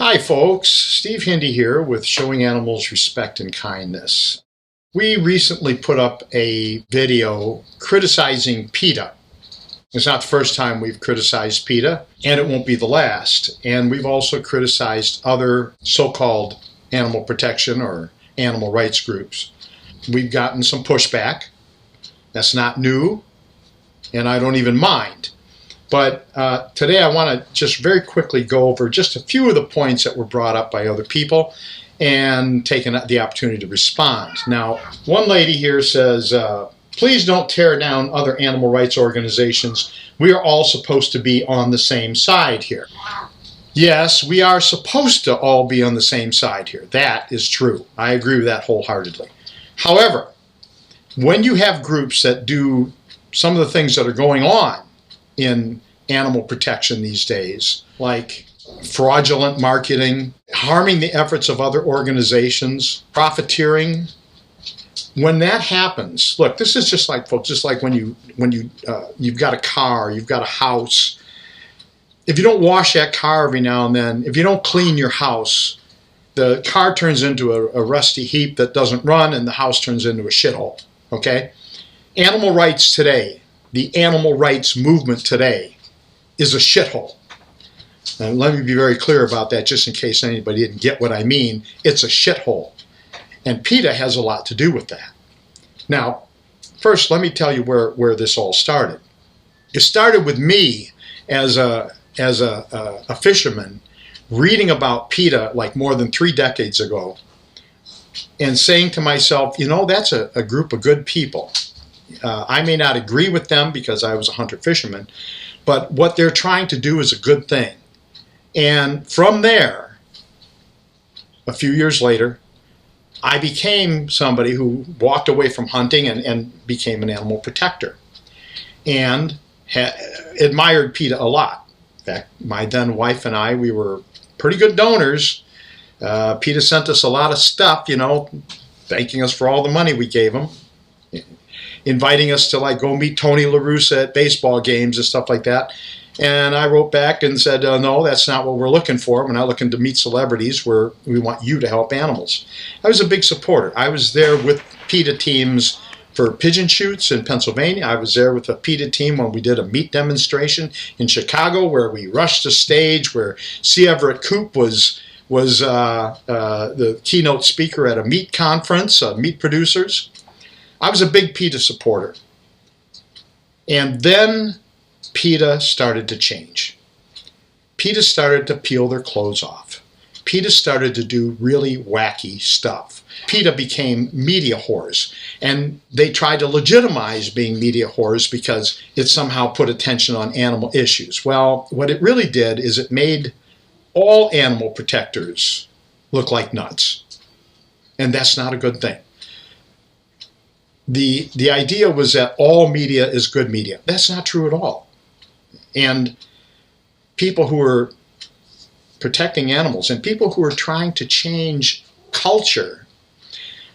Hi folks, Steve Hindy here with Showing Animals Respect and Kindness. We recently put up a video criticizing PETA. It's not the first time we've criticized PETA, and it won't be the last. And we've also criticized other so-called animal protection or animal rights groups. We've gotten some pushback. That's not new, and I don't even mind. But today I want to just very quickly go over just a few of the points that were brought up by other people and taken the opportunity to respond. Now, one lady here says, please don't tear down other animal rights organizations. We are all supposed to be on the same side here. Yes, we are supposed to all be on the same side here. That is true. I agree with that wholeheartedly. However, when you have groups that do some of the things that are going on in animal protection these days, like fraudulent marketing, harming the efforts of other organizations, profiteering. When that happens, look, this is just like, folks, just like when you've got a car, you've got a house. If you don't wash that car every now and then, if you don't clean your house, the car turns into a rusty heap that doesn't run, and the house turns into a shithole. Okay? Animal rights today, the animal rights movement today, is a shithole. And let me be very clear about that just in case anybody didn't get what I mean. It's a shithole. And PETA has a lot to do with that. Now, first, let me tell you where this all started. It started with me as a fisherman reading about PETA like more than 3 decades ago and saying to myself, you know, that's a group of good people. I may not agree with them because I was a hunter-fisherman, but what they're trying to do is a good thing. And from there, a few years later, I became somebody who walked away from hunting and became an animal protector and admired PETA a lot. In fact, my then wife and I, we were pretty good donors. PETA sent us a lot of stuff, you know, thanking us for all the money we gave them, inviting us to like go meet Tony La Russa at baseball games and stuff like that. And I wrote back and said, no, that's not what we're looking for. We're not looking to meet celebrities. We want you to help animals. I was a big supporter. I was there with PETA teams for pigeon shoots in Pennsylvania. I was there with a PETA team when we did a meat demonstration in Chicago where we rushed the stage, where C. Everett Koop was the keynote speaker at a meat conference, meat producers. I was a big PETA supporter. And then PETA started to change. PETA started to peel their clothes off. PETA started to do really wacky stuff. PETA became media whores, and they tried to legitimize being media whores because it somehow put attention on animal issues. Well, what it really did is it made all animal protectors look like nuts, and that's not a good thing. The idea was that all media is good media. That's not true at all. And people who are protecting animals and people who are trying to change culture,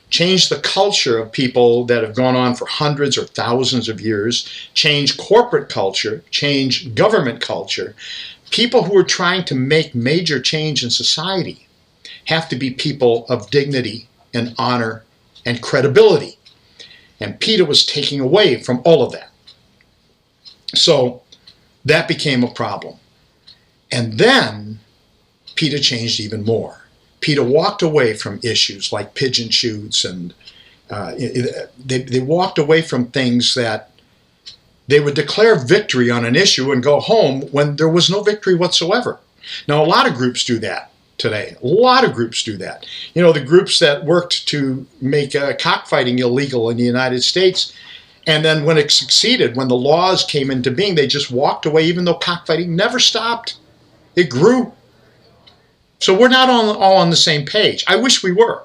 change the culture of people that have gone on for hundreds or thousands of years, change corporate culture, change government culture, people who are trying to make major change in society have to be people of dignity and honor and credibility. And PETA was taking away from all of that. So that became a problem. And then PETA changed even more. PETA walked away from issues like pigeon shoots, and they walked away from things that they would declare victory on an issue and go home when there was no victory whatsoever. Now, a lot of groups do that today. A lot of groups do that. You know, the groups that worked to make cockfighting illegal in the United States, and then when it succeeded, when the laws came into being, they just walked away even though cockfighting never stopped. It grew. So we're not all on the same page. I wish we were.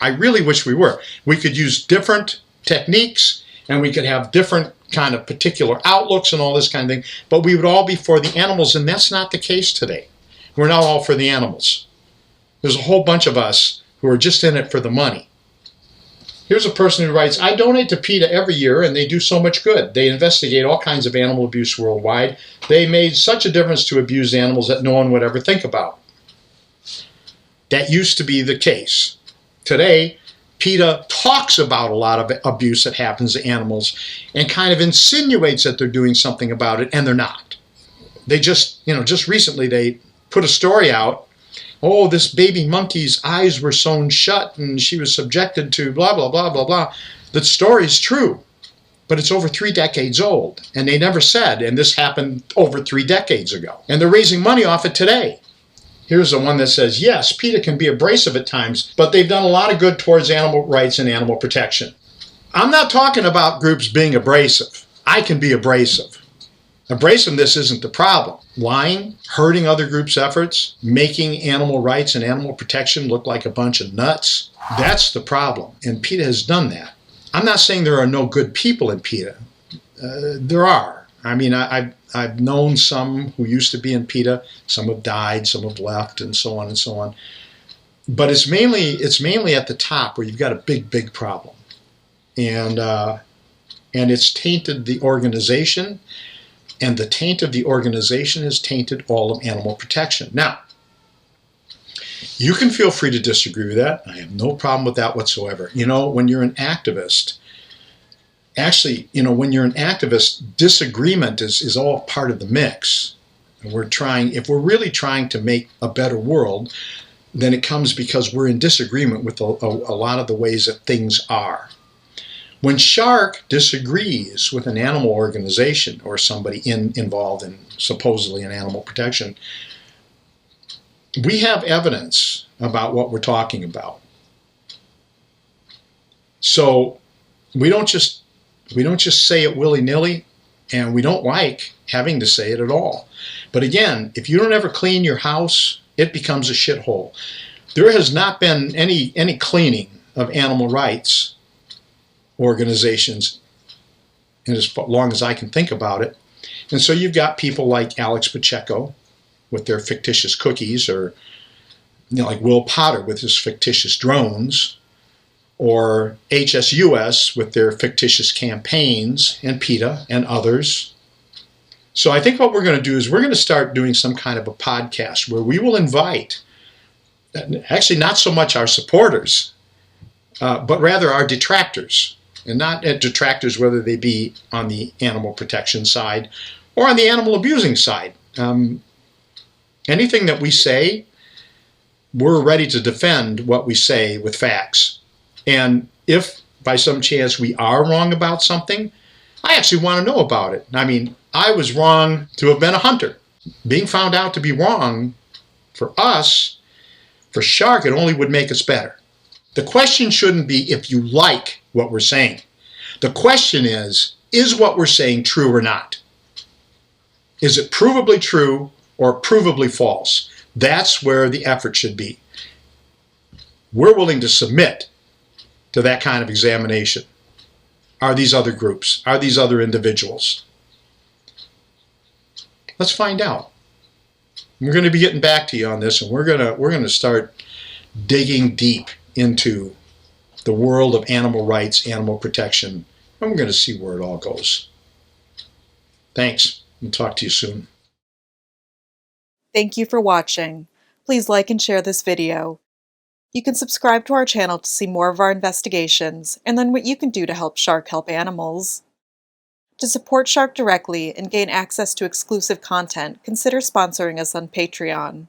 I really wish we were. We could use different techniques, and we could have different kind of particular outlooks and all this kind of thing, but we would all be for the animals, and that's not the case today. We're not all for the animals. There's a whole bunch of us who are just in it for the money. Here's a person who writes, I donate to PETA every year and they do so much good. They investigate all kinds of animal abuse worldwide. They made such a difference to abused animals that no one would ever think about. That used to be the case. Today, PETA talks about a lot of abuse that happens to animals and kind of insinuates that they're doing something about it, and they're not. They just recently they put a story out. Oh, this baby monkey's eyes were sewn shut and she was subjected to blah, blah, blah, blah, blah. The story's true, but it's over 3 decades old. And they never said, and this happened over 3 decades ago. And they're raising money off it today. Here's the one that says, yes, PETA can be abrasive at times, but they've done a lot of good towards animal rights and animal protection. I'm not talking about groups being abrasive. I can be abrasive. Abrasiveness isn't the problem. Lying, hurting other groups' efforts, making animal rights and animal protection look like a bunch of nuts, that's the problem. And PETA has done that. I'm not saying there are no good people in PETA. There are. I mean, I've known some who used to be in PETA. Some have died, some have left, and so on and so on. But it's mainly at the top where you've got a big problem, and it's tainted the organization, and the taint of the organization has tainted all of animal protection. Now, you can feel free to disagree with that. I have no problem with that whatsoever. When you're an activist. Actually, when you're an activist, disagreement is all part of the mix. And if we're really trying to make a better world, then it comes because we're in disagreement with a lot of the ways that things are. When Shark disagrees with an animal organization or somebody involved in supposedly in animal protection, we have evidence about what we're talking about. So we don't just say it willy-nilly, and we don't like having to say it at all. But again, if you don't ever clean your house, it becomes a shithole. There has not been any cleaning of animal rights organizations as long as I can think about it. And so you've got people like Alex Pacheco with their fictitious cookies, or like Will Potter with his fictitious drones, or HSUS with their fictitious campaigns, and PETA and others. So I think what we're going to do is we're going to start doing some kind of a podcast where we will invite, actually not so much our supporters, but rather our detractors. And not detractors whether they be on the animal protection side or on the animal abusing side. Anything that we say, we're ready to defend what we say with facts. And if by some chance we are wrong about something, I actually want to know about it. I mean, I was wrong to have been a hunter. Being found out to be wrong for us, for Shark, it only would make us better. The question shouldn't be if you like what we're saying. The question is what we're saying true or not? Is it provably true or provably false? That's where the effort should be. We're willing to submit to that kind of examination. Are these other groups? Are these other individuals? Let's find out. We're going to be getting back to you on this, and we're going to start digging deep into the world of animal rights, animal protection, and we're going to see where it all goes. Thanks, and talk to you soon. Thank you for watching. Please like and share this video. You can subscribe to our channel to see more of our investigations and learn what you can do to help Shark help animals. To support Shark directly and gain access to exclusive content, consider sponsoring us on Patreon.